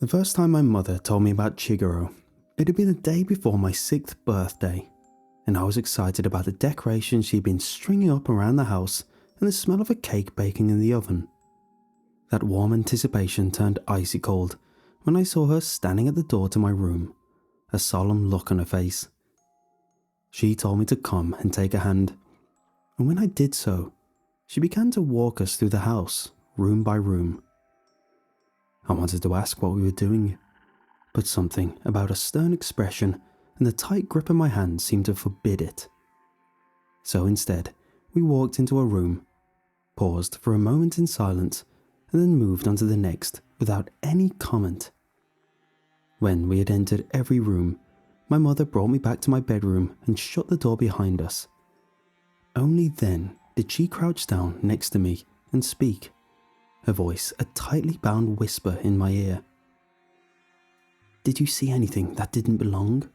The first time my mother told me about Chiguro, it had been the day before my 6th birthday, and I was excited about the decorations she'd been stringing up around the house and the smell of a cake baking in the oven. That warm anticipation turned icy cold when I saw her standing at the door to my room, a solemn look on her face. She told me to come and take a hand, and when I did so, she began to walk us through the house, room by room. I wanted to ask what we were doing, but something about her stern expression and the tight grip of my hand seemed to forbid it. So instead, we walked into a room, paused for a moment in silence, and then moved on to the next without any comment. When we had entered every room, my mother brought me back to my bedroom and shut the door behind us. Only then did she crouch down next to me and speak, her voice a tightly bound whisper in my ear. "Did you see anything that didn't belong?"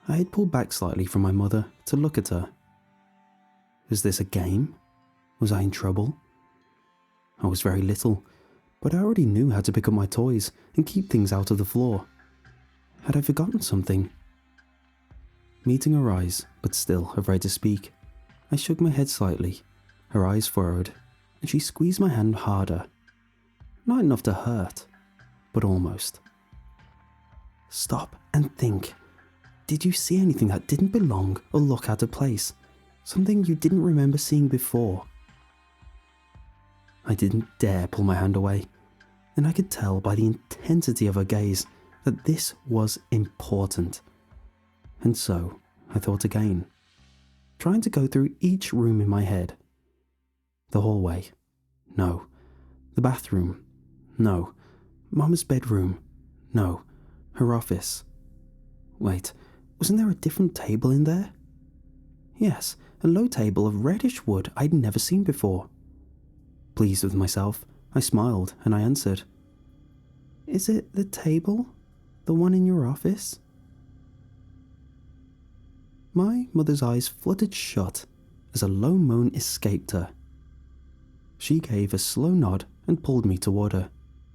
I had pulled back slightly from my mother to look at her. Was this a game? Was I in trouble? I was very little, but I already knew how to pick up my toys and keep things out of the floor. Had I forgotten something? Meeting her eyes, but still afraid to speak, I shook my head slightly. Her eyes furrowed, and she squeezed my hand harder. Not enough to hurt, but almost. "Stop and think. Did you see anything that didn't belong or look out of place? Something you didn't remember seeing before?" I didn't dare pull my hand away, and I could tell by the intensity of her gaze that this was important. And so I thought again, trying to go through each room in my head. The hallway? No. The bathroom? No. Mama's bedroom? No. Her office? Wait, wasn't there a different table in there? Yes, a low table of reddish wood I'd never seen before. Pleased with myself, I smiled and I answered, "Is it the table? The one in your office?" My mother's eyes fluttered shut as a low moan escaped her. She gave a slow nod and pulled me toward her,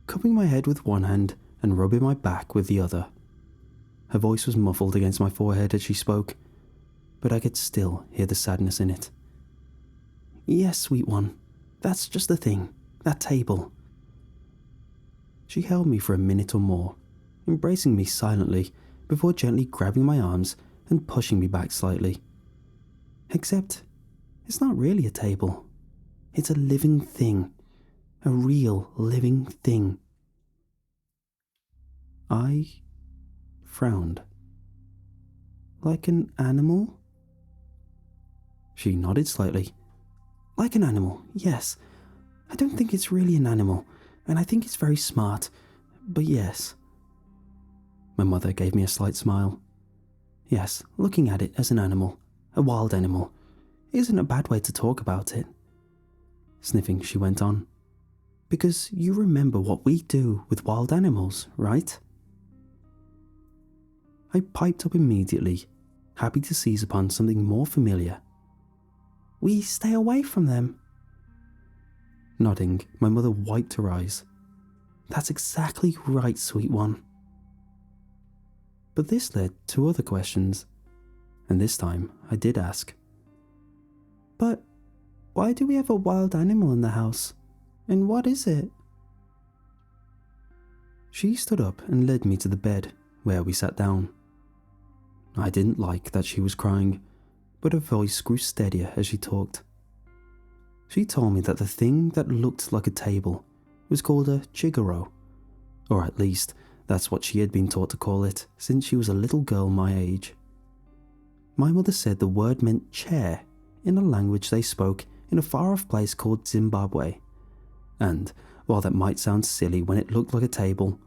cupping my head with one hand and rubbing my back with the other. Her voice was muffled against my forehead as she spoke, but I could still hear the sadness in it. "Yes, sweet one, that's just the thing, that table." She held me for a minute or more, embracing me silently before gently grabbing my arms and pushing me back slightly. "Except, it's not really a table. It's a living thing. A real living thing." I frowned. "Like an animal?" She nodded slightly. "Like an animal, yes. I don't think it's really an animal, and I think it's very smart, but yes." My mother gave me a slight smile. "Yes, looking at it as an animal, a wild animal, isn't a bad way to talk about it." Sniffing, she went on, "Because you remember what we do with wild animals, right?" I piped up immediately, happy to seize upon something more familiar. "We stay away from them." Nodding, my mother wiped her eyes. "That's exactly right, sweet one." But this led to other questions, and this time I did ask, "But why do we have a wild animal in the house? And what is it?" She stood up and led me to the bed, where we sat down. I didn't like that she was crying, but her voice grew steadier as she talked. She told me that the thing that looked like a table was called a chiguro, or at least that's what she had been taught to call it since she was a little girl my age. My mother said the word meant chair in a language they spoke in a far-off place called Zimbabwe, and while that might sound silly when it looked like a table,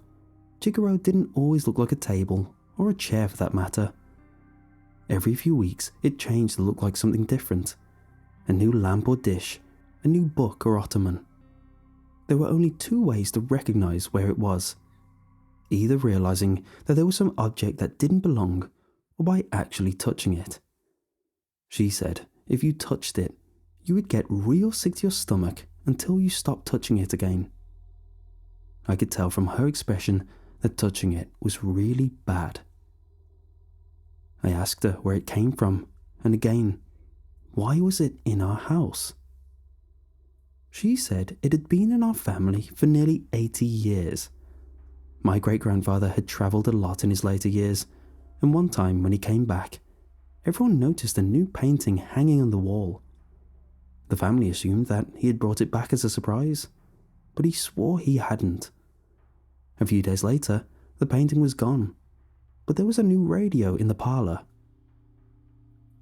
chiguro didn't always look like a table, or a chair for that matter. Every few weeks it changed to look like something different, a new lamp or dish, a new book or ottoman. There were only two ways to recognize where it was, either realizing that there was some object that didn't belong, or by actually touching it. She said if you touched it, you would get real sick to your stomach until you stopped touching it again. I could tell from her expression that touching it was really bad. I asked her where it came from, and again, why was it in our house? She said it had been in our family for nearly 80 years. My great-grandfather had travelled a lot in his later years, and one time when he came back, everyone noticed a new painting hanging on the wall. The family assumed that he had brought it back as a surprise, but he swore he hadn't. A few days later, the painting was gone, but there was a new radio in the parlour.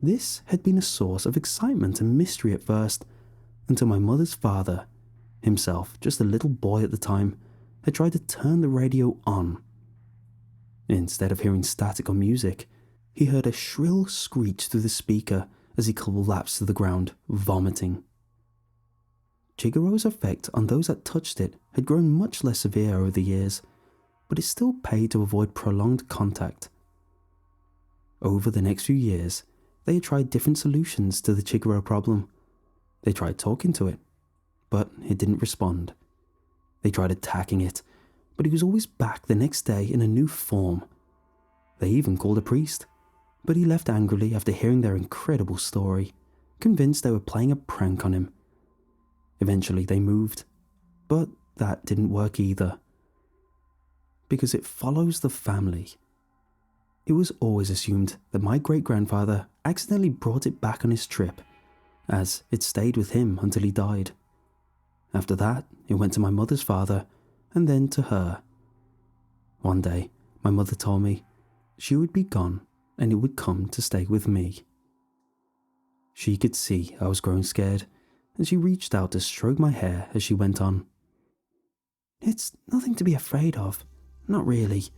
This had been a source of excitement and mystery at first, until my mother's father, himself just a little boy at the time, had tried to turn the radio on. Instead of hearing static or music, he heard a shrill screech through the speaker as he collapsed to the ground, vomiting. Chigiro's effect on those that touched it had grown much less severe over the years, but it still paid to avoid prolonged contact. Over the next few years, they had tried different solutions to the Chigiro problem. They tried talking to it, but it didn't respond. They tried attacking it, but he was always back the next day in a new form. They even called a priest, but he left angrily after hearing their incredible story, convinced they were playing a prank on him. Eventually they moved, but that didn't work either. Because it follows the family. It was always assumed that my great-grandfather accidentally brought it back on his trip, as it stayed with him until he died. After that, it went to my mother's father, and then to her. One day, my mother told me she would be gone and it would come to stay with me. She could see I was growing scared, and she reached out to stroke my hair as she went on. "It's nothing to be afraid of, not really.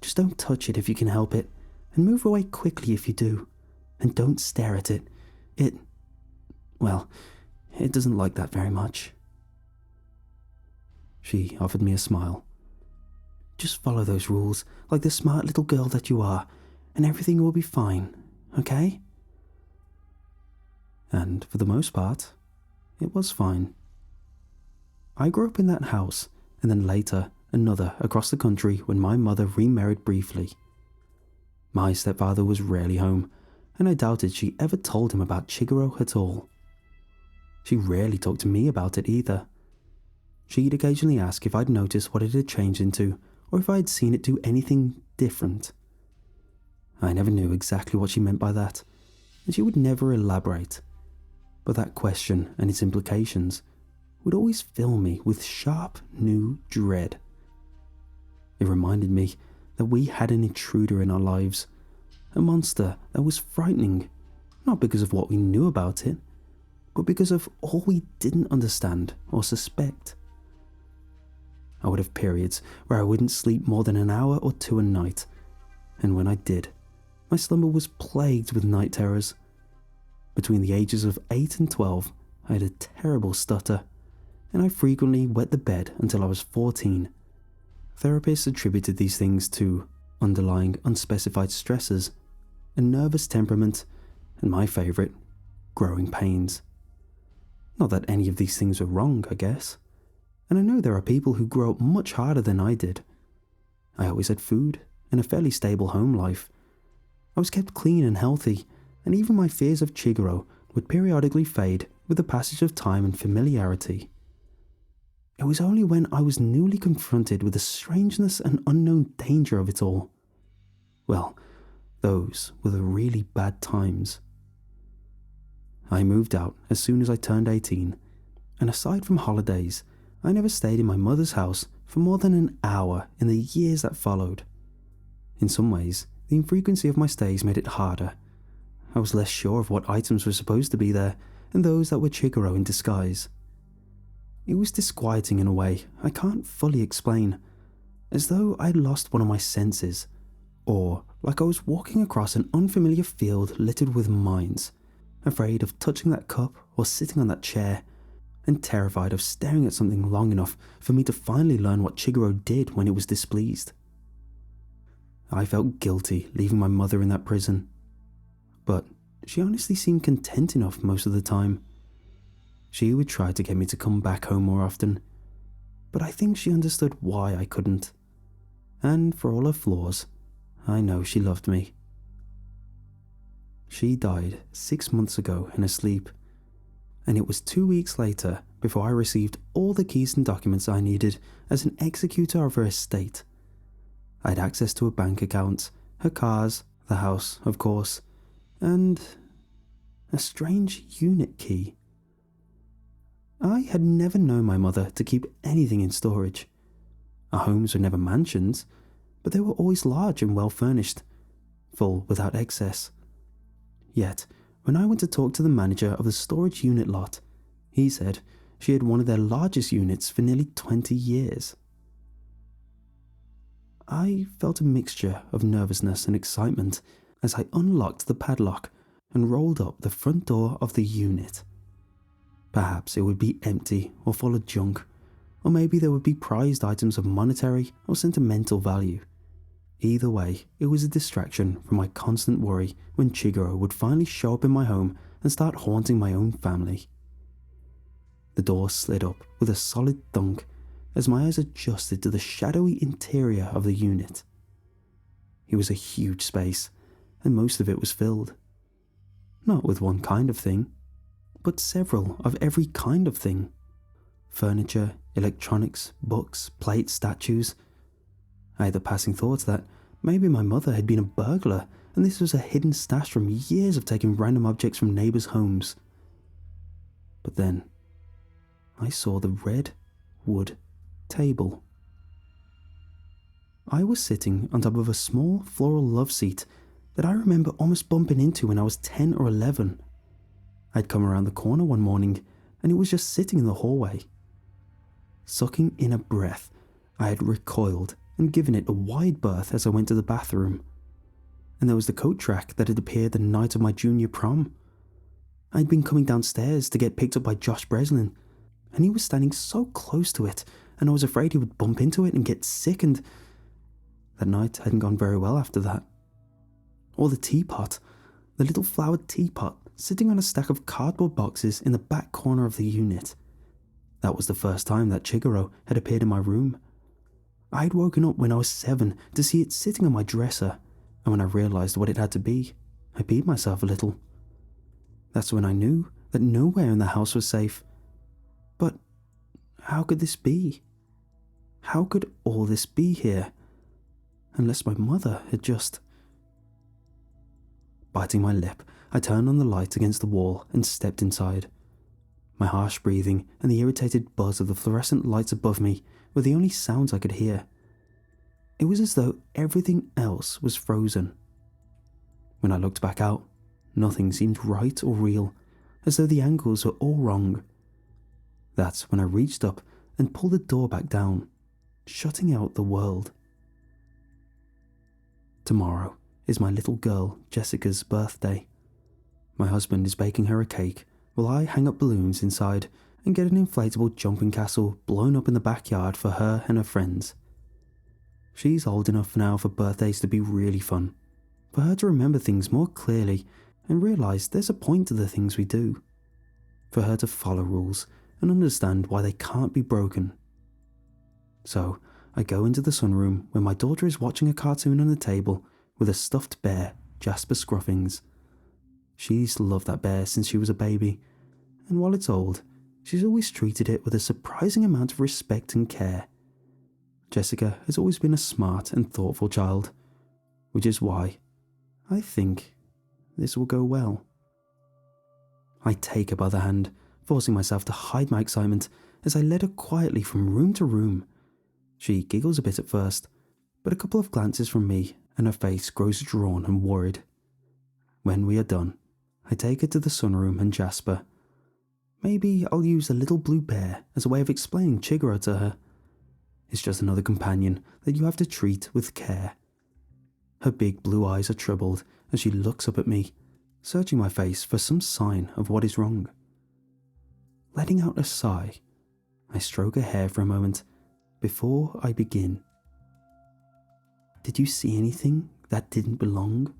Just don't touch it if you can help it, and move away quickly if you do, and don't stare at it. It doesn't like that very much." She offered me a smile. "Just follow those rules like the smart little girl that you are, and everything will be fine, okay?" And for the most part, it was fine. I grew up in that house, and then later another across the country when my mother remarried briefly. My stepfather was rarely home, and I doubted she ever told him about Chiguro at all. She rarely talked to me about it either. She'd occasionally ask if I'd noticed what it had changed into, or if I'd seen it do anything different. I never knew exactly what she meant by that, and she would never elaborate. But that question and its implications would always fill me with sharp, new dread. It reminded me that we had an intruder in our lives, a monster that was frightening, not because of what we knew about it, but because of all we didn't understand or suspect. I would have periods where I wouldn't sleep more than an hour or two a night, and when I did, my slumber was plagued with night terrors. Between the ages of 8 and 12, I had a terrible stutter, and I frequently wet the bed until I was 14. Therapists attributed these things to underlying unspecified stresses, a nervous temperament, and my favourite, growing pains. Not that any of these things were wrong, I guess. And I know there are people who grow up much harder than I did. I always had food and a fairly stable home life. I was kept clean and healthy, and even my fears of Chiguro would periodically fade with the passage of time and familiarity. It was only when I was newly confronted with the strangeness and unknown danger of it all. Well, those were the really bad times. I moved out as soon as I turned 18, and aside from holidays, I never stayed in my mother's house for more than an hour in the years that followed. In some ways, the infrequency of my stays made it harder. I was less sure of what items were supposed to be there and those that were Chiguro in disguise. It was disquieting in a way I can't fully explain, as though I'd lost one of my senses, or like I was walking across an unfamiliar field littered with mines, afraid of touching that cup or sitting on that chair, and terrified of staring at something long enough for me to finally learn what Chiguro did when it was displeased. I felt guilty leaving my mother in that prison, but she honestly seemed content enough most of the time. She would try to get me to come back home more often. but I think she understood why I couldn't. And for all her flaws, I know she loved me. She died 6 months ago in her sleep, and it was 2 weeks later before I received all the keys and documents I needed as an executor of her estate. I had access to her bank account, her cars, the house, of course, and a strange unit key. I had never known my mother to keep anything in storage. Our homes were never mansions, but they were always large and well furnished, full without excess. Yet, when I went to talk to the manager of the storage unit lot, he said she had one of their largest units for nearly 20 years. I felt a mixture of nervousness and excitement as I unlocked the padlock and rolled up the front door of the unit. Perhaps it would be empty or full of junk, or maybe there would be prized items of monetary or sentimental value. Either way, it was a distraction from my constant worry when Chiguro would finally show up in my home and start haunting my own family. The door slid up with a solid thunk as my eyes adjusted to the shadowy interior of the unit. It was a huge space, and most of it was filled. Not with one kind of thing, but several of every kind of thing. Furniture, electronics, books, plates, statues. I had the passing thoughts that maybe my mother had been a burglar and this was a hidden stash from years of taking random objects from neighbours' homes. But then, I saw the red wood table. I was sitting on top of a small floral love seat that I remember almost bumping into when I was 10 or 11. I'd come around the corner one morning and it was just sitting in the hallway. Sucking in a breath, I had recoiled and given it a wide berth as I went to the bathroom. And there was the coat rack that had appeared the night of my junior prom. I'd been coming downstairs to get picked up by Josh Breslin, and he was standing so close to it, and I was afraid he would bump into it and get sick, and that night hadn't gone very well after that. Or the teapot, the little flowered teapot sitting on a stack of cardboard boxes in the back corner of the unit. That was the first time that Chiguro had appeared in my room. I had woken up when I was 7 to see it sitting on my dresser, and when I realised what it had to be, I peed myself a little. That's when I knew that nowhere in the house was safe. But how could this be? How could all this be here? Unless my mother had just... Biting my lip, I turned on the light against the wall and stepped inside. My harsh breathing and the irritated buzz of the fluorescent lights above me were the only sounds I could hear. It was as though everything else was frozen. When I looked back out, nothing seemed right or real, as though the angles were all wrong. That's when I reached up and pulled the door back down, shutting out the world. Tomorrow is my little girl Jessica's birthday. My husband is baking her a cake while I hang up balloons inside and get an inflatable jumping castle blown up in the backyard for her and her friends. She's old enough now for birthdays to be really fun, for her to remember things more clearly and realise there's a point to the things we do, for her to follow rules and understand why they can't be broken. So I go into the sunroom where my daughter is watching a cartoon on the table with a stuffed bear, Jasper Scruffings. She's loved that bear since she was a baby, and while it's old, she's always treated it with a surprising amount of respect and care. Jessica has always been a smart and thoughtful child, which is why I think this will go well. I take her by the hand, forcing myself to hide my excitement as I led her quietly from room to room. She giggles a bit at first, but a couple of glances from me and her face grows drawn and worried. When we are done, I take her to the sunroom and Jasper. Maybe I'll use the little blue bear as a way of explaining Chiguro to her. It's just another companion that you have to treat with care. Her big blue eyes are troubled as she looks up at me, searching my face for some sign of what is wrong. Letting out a sigh, I stroke her hair for a moment before I begin. Did you see anything that didn't belong?